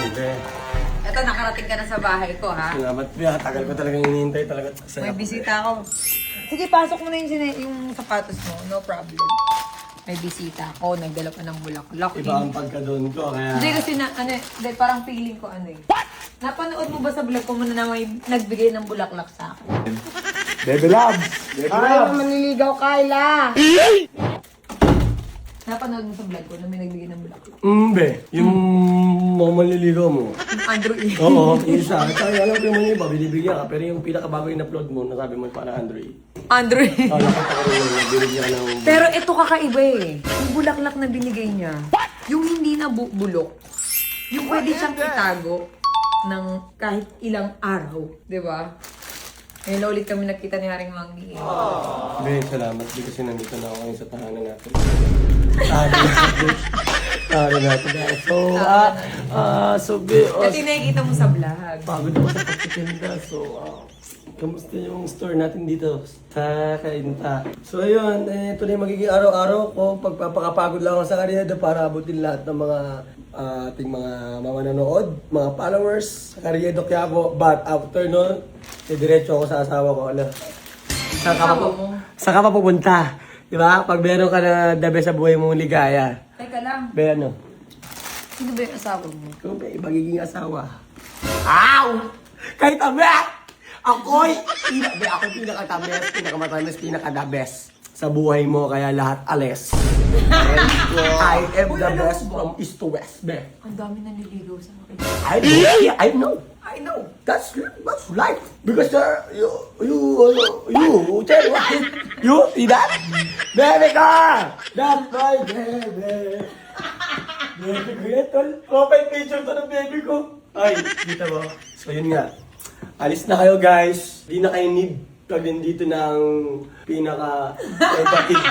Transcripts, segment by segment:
be. Ito, nakarating ka na sa bahay ko, ha? Salamat, be. Tagal ko talagang hinihintay talaga. May bisita ako. Sige, pasok mo na yung sapatos mo. No problem. May bisita ako. Nagdala pa ng bulaklak. Iba ang pagka-doon ko, kaya... Hindi kasi hindi, parang feeling ko ano eh. Napanood mo ba sa vlog ko muna na may nagbigay ng bulaklak sa akin? Baby loves! Baby loves! manliligaw, Kyla! Napanood mo sa vlog ko na may nagbigay ng bulaklak? Be. Yung mga manliligaw mo. Andrew E. Oo, isa. Kaya alam ko yung mga iba, binibigyan ka. Pero yung pinakabago yung upload mo, nasabi mo para Andrew. Andrew E. Nakita ko rin yung binibigyan ka ng... Pero ito kakaiba eh. Yung bulaklak na binigay niya, yung hindi na bulok, yung pwede siyang itago ng kahit ilang araw. Di ba? Ngayon ulit kami nakita ni Haring Mangi. Be, salamat. Di kasi nandito na ako ngayon sa tahanan natin. Tari natin. So, Be, Kasi nakikita mo sa vlog. pagod ako sa pagtitinda. So, kamusta yung store natin dito sa Kainta? So, ayun. Ito na yung magiging araw-araw ko. Pagpapakapagod lang ako sa Carriedo para abutin lahat ng mga ating mga manonood, mga followers sa Carriedo Quiapo. But after nun, diretso ako sa asawa ko. Ano? Saan ka pa pupunta? Di ba? Pag meron ka na the best sa buhay mong ligaya. Teka lang. Be, ano? Sino ba yung asawa mo? Ikaw ba, magiging asawa? Ow! Kahit abe! Ako'y pinaka-tames, pinaka-matamis, pinaka-the best sa buhay mo, kaya lahat ales. I am the best from east to west, be. Ang dami naliligaw sa akin. I know. That's life. Because you see that? Baby ka! That's my baby. Baby ko yan, tol. Profile picture to ng baby ko. Ay, kita mo. So yun nga. Alis na kayo, guys. Di na kayo need pag nandito ng pinaka-edatig.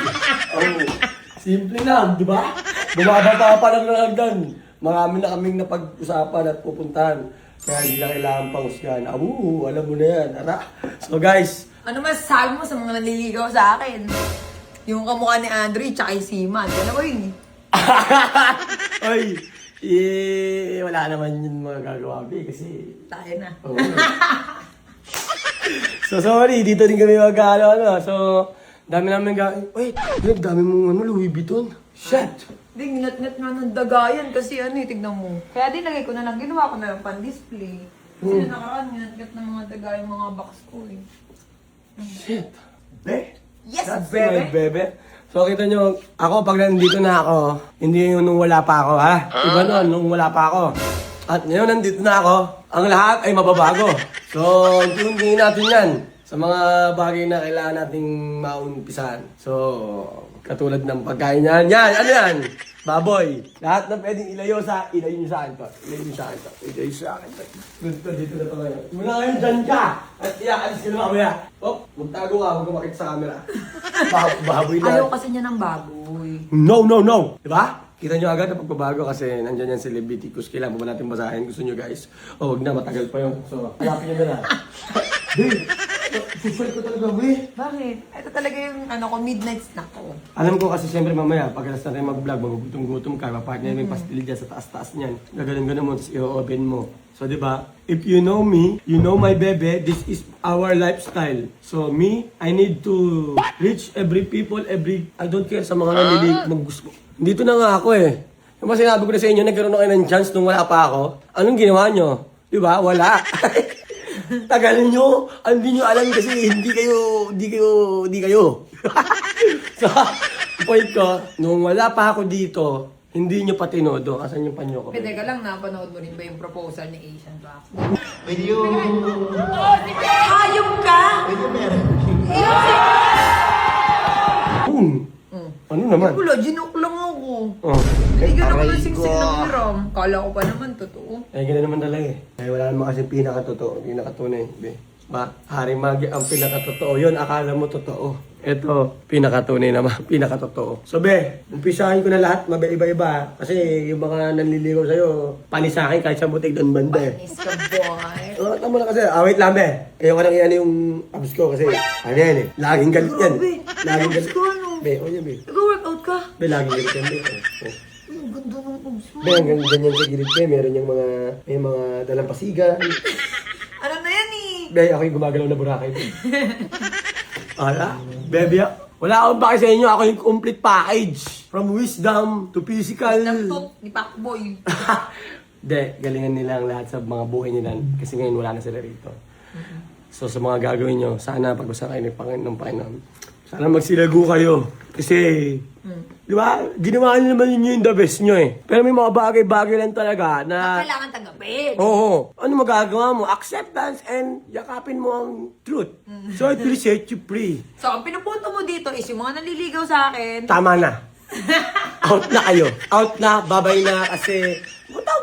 Simple lang, di ba? Bumababa pa lang na hagdan. Marami na kaming napag-usapan at pupuntahan. Kaya hindi na kailangan pang husgahan. Alam mo na yan. Ara. So guys. Ano masasabi mo sa mga naliligaw sa akin? Yung kamukha ni Andrew tsaka yung Seaman. Dalawa yun eh. Ay, wala naman yun magagawa, Bi, kasi... Tayo na. Oo. So sorry, dito din kami mag-ano. So, dami namin Wait, dami mong Louis Vuitton. Shit! Hindi, nginat-ngat nga ng dagayan kasi tignan mo. Kaya dinagay ko na lang, ginawa ko na lang pan-display. Kasi nakaraan, nginat-ngat ng mga dagayan mga box ko eh. Shit! Be? Yes, That's bebe. my bebe. So kita nyo, ako pag nandito na ako, hindi yung nung wala pa ako, ha? Iba nun, nung wala pa ako. At ngayon nandito na ako, ang lahat ay mababago. So, hindi natin yan sa mga bagay na kailangan nating maumpisahan. So, katulad ng pagkain yan. Yan, ano yan? Baboy. Lahat na pwedeng ilayo nyo sa akin to. Ilayo nyo sa akin to. Ilayo sa akin to. Dito na to ngayon. Mula ngayon, dyan ka! At iaalis ka na mamaya. Oh, magtago ka, huwag ka makita sa camera. Baboy na. Ayaw kasi niya ng baboy. No! Diba? Kita nyo agad na pagbabago kasi nandyan yan si Leviticus. Kailangan ba natin basahin? Gusto nyo guys? Oh, wag na, matagal pa yun. So, hanapin nyo na. Babe, susulit ko talaga, babe. Bakit? Ito talaga yung midnight snack ko. Alam ko kasi siyempre mamaya, pagkalas natin mag-vlog, magugutom-gutom ka, papartner mo yung pastilya dyan sa taas-taas niyan. Gaganon-ganon mo, tapos i-open mo. So, di ba? If you know me, you know my bebe, this is our lifestyle. So, me, I need to reach every people, I don't care sa mga nalilig, mag-gusto. Dito na nga ako eh. Yung ba sinabi ko na sa inyo, nagkaroon ako ng chance nung wala pa ako. Anong ginawa nyo? Di ba? Wala. Tagal nyo. Hindi nyo alam kasi hindi kayo. So, point ko, nung wala pa ako dito, hindi nyo pa tinodo. Asan yung panyo ko? Teka lang, napanood mo rin ba yung proposal ni Asian Box? Video. Hayop ka! Video meron. Ano naman? Wala, ginok lang ako. Oh. Binigyan ako ng singsing ng hiram. Kala ko pa naman, totoo. Eh, gano'n naman talaga eh. Eh, wala naman kasi pinakatotoo, pinakatunay. Be. Ba, Hari Magi ang pinakatotoo. Yun, akala mo totoo. Ito, pinakatunay naman, pinakatotoo. So, be, umpisahin ko na lahat, iba-iba. Kasi yung mga nanliligaw sa'yo, panis sa akin kahit sa butik doon banda eh. Panis ka, boy. Oh, tama na kasi. Wait lang, be. Ayoko nang iyan yung abs ko kasi, ano yan eh. Laging galit yan. Laging galit. Abs ko, ano? Be, o yan, be. Nag-workout ka? Be, laging galit yan, be. Oh. Ang ganda ng boobs mo. Be, hanggang ganyan sa gilid pe, meron yung may mga dalampasigan. Ano na yan eh? Be, ako yung gumagalaw na Boracay. Ala, bebe, wala akong baki sa inyo. Ako yung complete package. From wisdom to physical. Laptop ni Pacboy. De, galingan nila ang lahat sa mga buhay nila. Kasi ngayon wala na sila rito. So sa mga gagawin nyo, sana pag-usapan kayo ng Panginoon. Sana magsilago kayo. Kasi, di ba, ginawa nyo naman yun yung the best nyo eh. Pero may mga bagay-bagay lang talaga na... Kailangan tanggapin. Oo. Ano magagawa mo? Acceptance and yakapin mo ang truth. So I will set you free. So, ang pinupunto mo dito is yung mga naliligaw sa akin. Tama na. Out na kayo. Out na, babay na kasi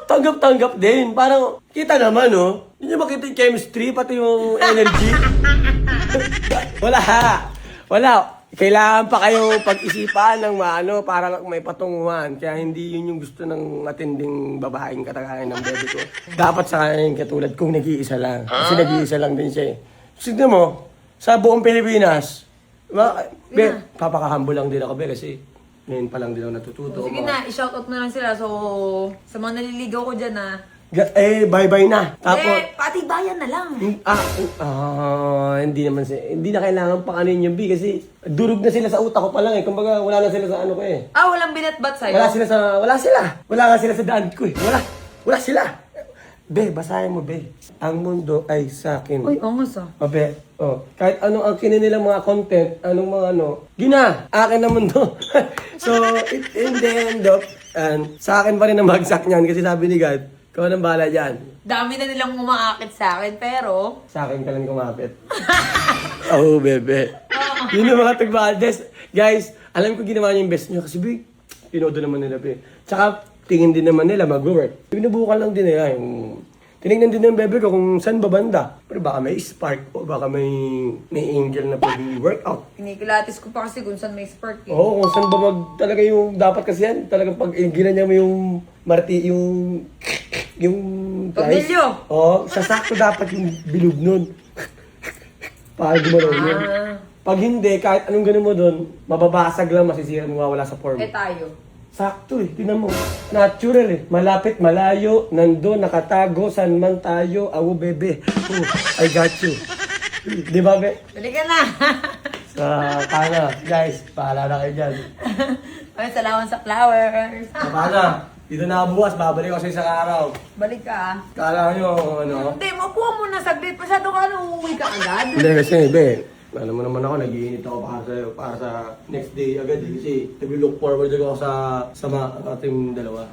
tanggap-tanggap din. Parang, kita naman, no? Hindi nyo makita yung chemistry, pati yung energy. Wala. Wala. Kailangan pa kayo pag-isipan ng para may patunguhan. Kaya hindi yun yung gusto ng matinding babaeng katagayan ng bebe ko. Dapat sa kanya katulad kong nag-iisa lang. Kasi nag-iisa lang din siya eh. Sige mo, sa buong Pilipinas, papakahumble lang din ako, be, kasi ngayon pa lang din ako natututo. Sige na, i-shoutout na lang sila. So, sa mga naliligaw ko dyan na, Bye-bye na. Tapos, pati bayan na lang. hindi na kailangan pakanin yung B kasi durog na sila sa utak ko pa lang eh. Kumbaga, wala na sila sa ano ko eh. Walang binatbat sa'yo? Wala sila. Wala nga sila sa daan ko eh. Wala sila. Be, basahin mo, be. Ang mundo ay sa akin. Uy, angas ah. Be, kahit anong ang kinin nilang mga content, anong mga gina, akin na mundo. So, in the end of, sa akin pa rin ang magsak niyan kasi sabi ni God, ikaw nang bahala dyan. Dami na nilang umaakit sa akin, pero... Sa akin ka lang kumapit. Oo, bebe. Yun yung mga Tagbaldes. Guys, alam ko ginawa niyo yung best niyo kasi pinodo naman nila, be. Tsaka, tingin din naman nila mag-work. Binubukan lang din nila yung... Tinignan din ng bebe ko kung saan babanda. Pero baka may spark o baka may angel na pag-workout. Pinikilatis ko pa kasi kung saan may spark eh. Oo, kung saan ba talaga yung dapat kasi yan. Talagang pag ginanya mo yung yung Pagdilyo. Oo, sasakto dapat yung bilog nun. Para gumalaw yun. Pag hindi, kahit anong gano'n mo doon, mababasag lang, masisira, mawawala sa form. Tayo. Sakto eh, tinan mo. Natural eh. Malapit, malayo, nandun, nakatago, saan man tayo, awo bebe. I got you. Di ba, be? Balik ka na. Guys, pahala na kayo dyan. Ay, salamat sa flowers. Paano? Dito na bukas, babalik ako sa isang araw. Balik ka ah. Kala nyo, Hindi, mapuha mo na saglit. Masyado ka uuwi ka agad. Hindi kasi, be, alam mo naman ako, nag-iinit ako para sa next day agad. Kasi nag-look forward ako sa ating dalawa.